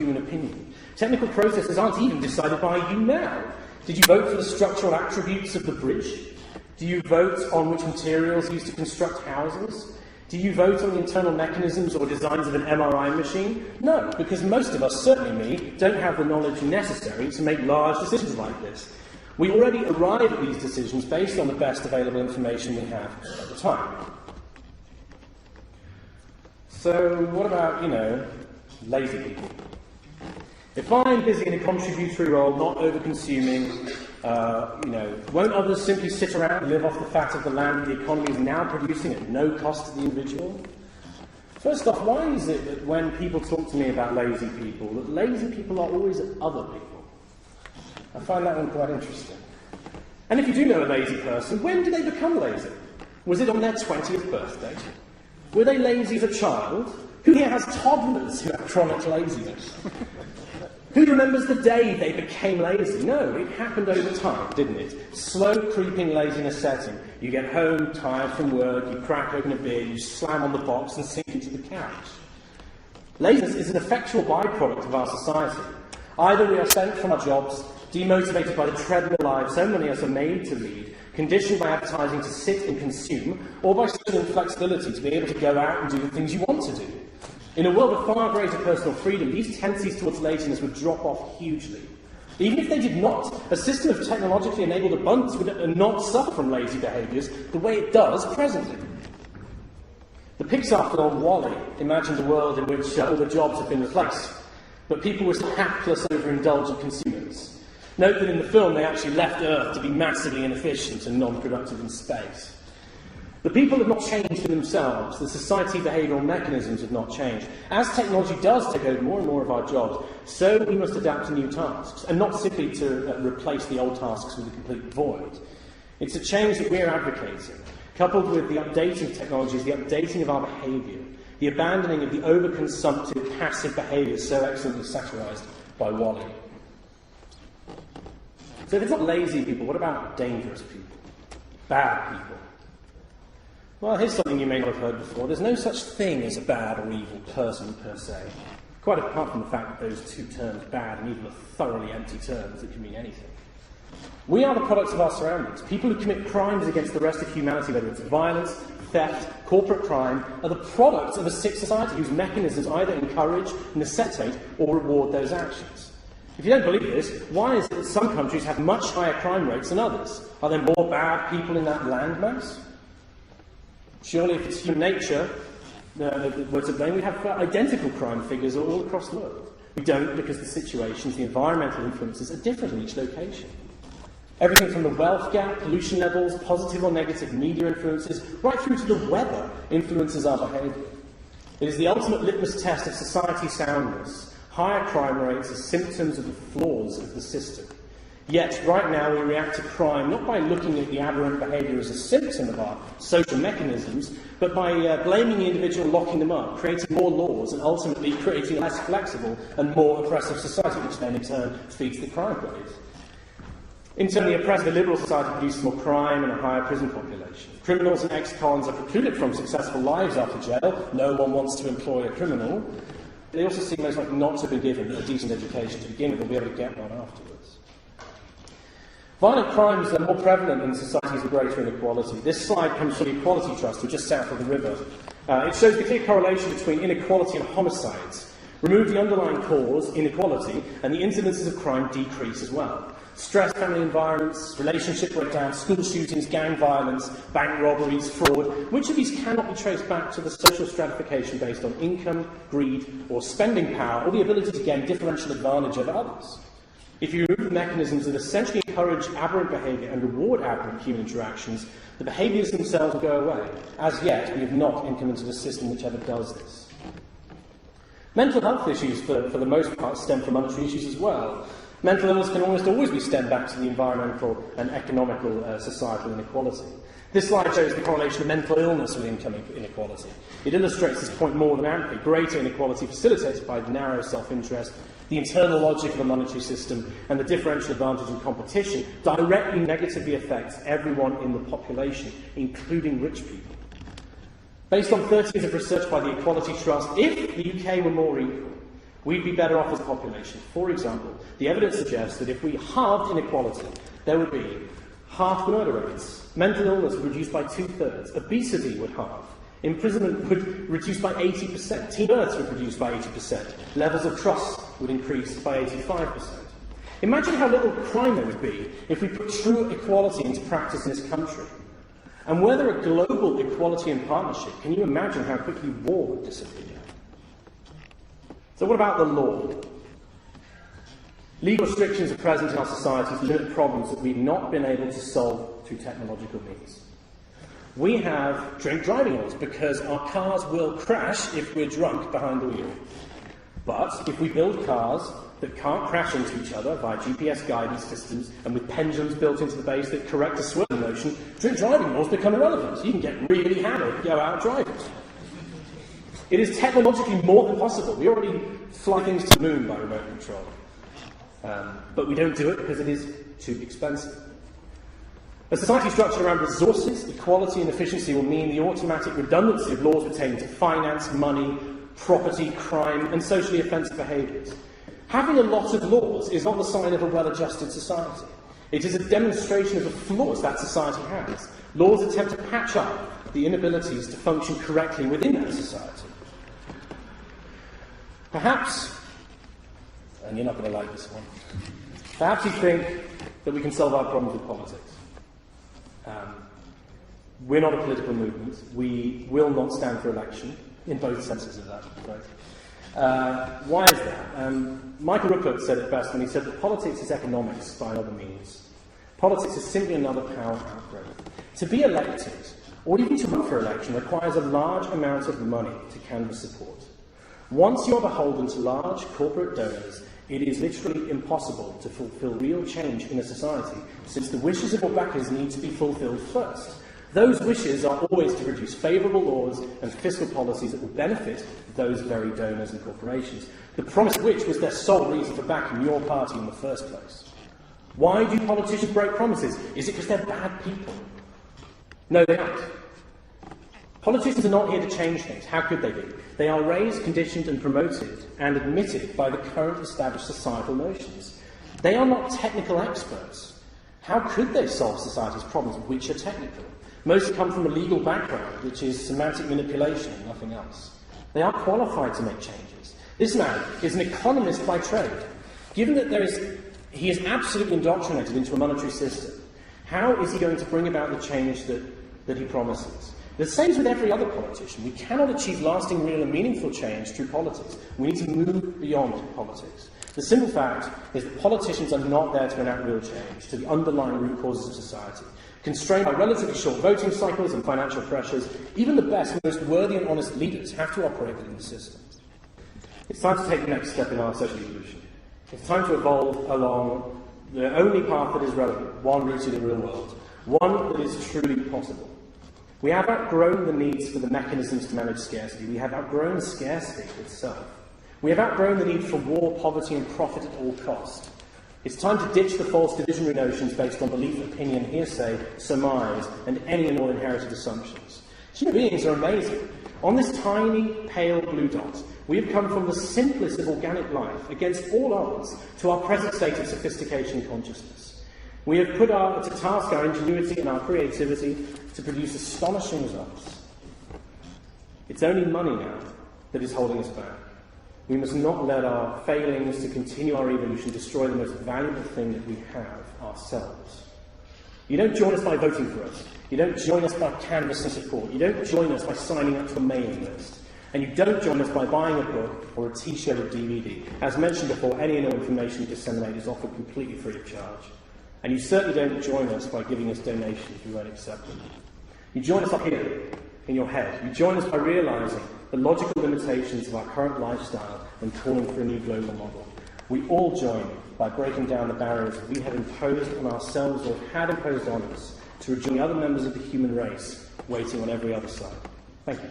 human opinion. Technical processes aren't even decided by you now. Did you vote for the structural attributes of the bridge? Do you vote on which materials used to construct houses? Do you vote on the internal mechanisms or designs of an MRI machine? No, because most of us, certainly me, don't have the knowledge necessary to make large decisions like this. We already arrive at these decisions based on the best available information we have at the time. So what about, lazy people? If I'm busy in a contributory role, not over-consuming, won't others simply sit around and live off the fat of the land that the economy is now producing at no cost to the individual? First off, why is it that when people talk to me about lazy people, that lazy people are always other people? I find that one quite interesting. And if you do know a lazy person, when did they become lazy? Was it on their 20th birthday? Were they lazy as a child? Who here has toddlers who have chronic laziness? Who remembers the day they became lazy? No, it happened over time, didn't it? Slow creeping laziness setting. You get home, tired from work, you crack open a beer, you slam on the box and sink into the couch. Laziness is an effectual byproduct of our society. Either we are sent from our jobs, demotivated by the treadmill life so many of us are made to lead, conditioned by advertising to sit and consume, or by certain flexibility to be able to go out and do the things you want to do. In a world of far greater personal freedom, these tendencies towards laziness would drop off hugely. Even if they did not, a system of technologically enabled abundance would not suffer from lazy behaviours the way it does presently. The Pixar film WALL-E imagined a world in which all the jobs had been replaced, but people were still hapless, overindulgent consumers. Note that in the film they actually left Earth to be massively inefficient and non-productive in space. The people have not changed for themselves. The society behavioural mechanisms have not changed. As technology does take over more and more of our jobs, so we must adapt to new tasks, and not simply to replace the old tasks with a complete void. It's a change that we're advocating, coupled with the updating of technologies, the updating of our behaviour, the abandoning of the overconsumptive, passive behaviours so excellently satirised by WALL-E. So if it's not lazy people, what about dangerous people? Bad people? Well, here's something you may not have heard before. There's no such thing as a bad or evil person per se. Quite apart from the fact that those two terms, bad and evil, are thoroughly empty terms that can mean anything. We are the products of our surroundings. People who commit crimes against the rest of humanity, whether it's violence, theft, corporate crime, are the products of a sick society whose mechanisms either encourage, necessitate, or reward those actions. If you don't believe this, why is it that some countries have much higher crime rates than others? Are there more bad people in that landmass? Surely, if it's human nature we're to blame, we have identical crime figures all across the world. We don't, because the situations, the environmental influences are different in each location. Everything from the wealth gap, pollution levels, positive or negative media influences, right through to the weather influences our behaviour. It is the ultimate litmus test of society soundness. Higher crime rates are symptoms of the flaws of the system. Yet, right now, we react to crime not by looking at the aberrant behaviour as a symptom of our social mechanisms, but by blaming the individual and locking them up, creating more laws, and ultimately creating a less flexible and more oppressive society, which then in turn feeds the crime wave. In turn, the oppressive liberal society produces more crime and a higher prison population. Criminals and ex-cons are precluded from successful lives after jail. No one wants to employ a criminal. They also seem most likely not to have been given a decent education to begin with, and be able to get one afterwards. Violent crimes are more prevalent in societies with greater inequality. This slide comes from the Equality Trust, which is just south of the river. It shows the clear correlation between inequality and homicides. Remove the underlying cause, inequality, and the incidences of crime decrease as well. Stressed family environments, relationship breakdowns, school shootings, gang violence, bank robberies, fraud. Which of these cannot be traced back to the social stratification based on income, greed, or spending power, or the ability to gain differential advantage over others? If you remove the mechanisms that essentially encourage aberrant behaviour and reward aberrant human interactions, the behaviours themselves will go away. As yet, we have not implemented a system which ever does this. Mental health issues, for the most part, stem from monetary issues as well. Mental illness can almost always be stemmed back to the environmental and economical societal inequality. This slide shows the correlation of mental illness with income inequality. It illustrates this point more than amply. Greater inequality facilitated by narrow self-interest, the internal logic of a monetary system, and the differential advantage in competition directly negatively affects everyone in the population, including rich people. Based on 30 years of research by the Equality Trust, if the UK were more equal, We'd be better off as a population. For example, the evidence suggests that if we halved inequality, there would be half the murder rates, mental illness would reduce by 2/3, obesity would halve, imprisonment would reduce by 80%, teen births would reduce by 80%, levels of trust would increase by 85%. Imagine how little crime there would be if we put true equality into practice in this country. And were there a global equality and partnership, can you imagine how quickly war would disappear? So what about the law? Legal restrictions are present in our societies to limit problems that we've not been able to solve through technological means. We have drink driving laws because our cars will crash if we're drunk behind the wheel. But if we build cars that can't crash into each other via GPS guidance systems and with pendulums built into the base that correct a swerving motion, drink driving laws become irrelevant. You can get really hammered and go out driving. It is technologically more than possible. We already fly things to the moon by remote control. But we don't do it because it is too expensive. A society structured around resources, equality and efficiency will mean the automatic redundancy of laws pertaining to finance, money, property, crime and socially offensive behaviours. Having a lot of laws is not the sign of a well-adjusted society. It is a demonstration of the flaws that society has. Laws attempt to patch up the inabilities to function correctly within that society. Perhaps, and you're not going to like this one, perhaps you think that we can solve our problems with politics. We're not a political movement. We will not stand for election, in both senses of that, right? Why is that? Michael Rupert said it best when he said that politics is economics by other means. Politics is simply another power outgrowth. To be elected, or even to run for election, requires a large amount of money to canvass support. Once you are beholden to large corporate donors, it is literally impossible to fulfil real change in a society, since the wishes of your backers need to be fulfilled first. Those wishes are always to produce favourable laws and fiscal policies that will benefit those very donors and corporations, the promise of which was their sole reason for backing your party in the first place. Why do politicians break promises? Is it because they're bad people? No, they aren't. Politicians are not here to change things. How could they be? They are raised, conditioned and promoted and admitted by the current established societal notions. They are not technical experts. How could they solve society's problems which are technical? Most come from a legal background, which is semantic manipulation and nothing else. They are qualified to make changes. This man is an economist by trade. Given that he is absolutely indoctrinated into a monetary system, how is he going to bring about the change that he promises? The same is with every other politician. We cannot achieve lasting, real and meaningful change through politics. We need to move beyond politics. The simple fact is that politicians are not there to enact real change to the underlying root causes of society. Constrained by relatively short voting cycles and financial pressures, even the best, most worthy and honest leaders have to operate within the system. It's time to take the next step in our social evolution. It's time to evolve along the only path that is relevant, one rooted in the real world, one that is truly possible. We have outgrown the needs for the mechanisms to manage scarcity. We have outgrown scarcity itself. We have outgrown the need for war, poverty and profit at all cost. It's time to ditch the false divisionary notions based on belief, opinion, hearsay, surmise, and any and all inherited assumptions. Human beings are amazing. On this tiny, pale blue dot, we have come from the simplest of organic life, against all odds, to our present state of sophistication and consciousness. We have put to task our ingenuity and our creativity to produce astonishing results. It's only money now that is holding us back. We must not let our failings to continue our evolution destroy the most valuable thing that we have, ourselves. You don't join us by voting for us. You don't join us by canvassing support. You don't join us by signing up to a mailing list. And you don't join us by buying a book or a T-shirt or DVD. As mentioned before, any and all information you disseminate is offered completely free of charge. And you certainly don't join us by giving us donations. We won't accept them. You join us up here, in your head. You join us by realising the logical limitations of our current lifestyle and calling for a new global model. We all join by breaking down the barriers that we have imposed on ourselves or had imposed on us to rejoin other members of the human race waiting on every other side. Thank you.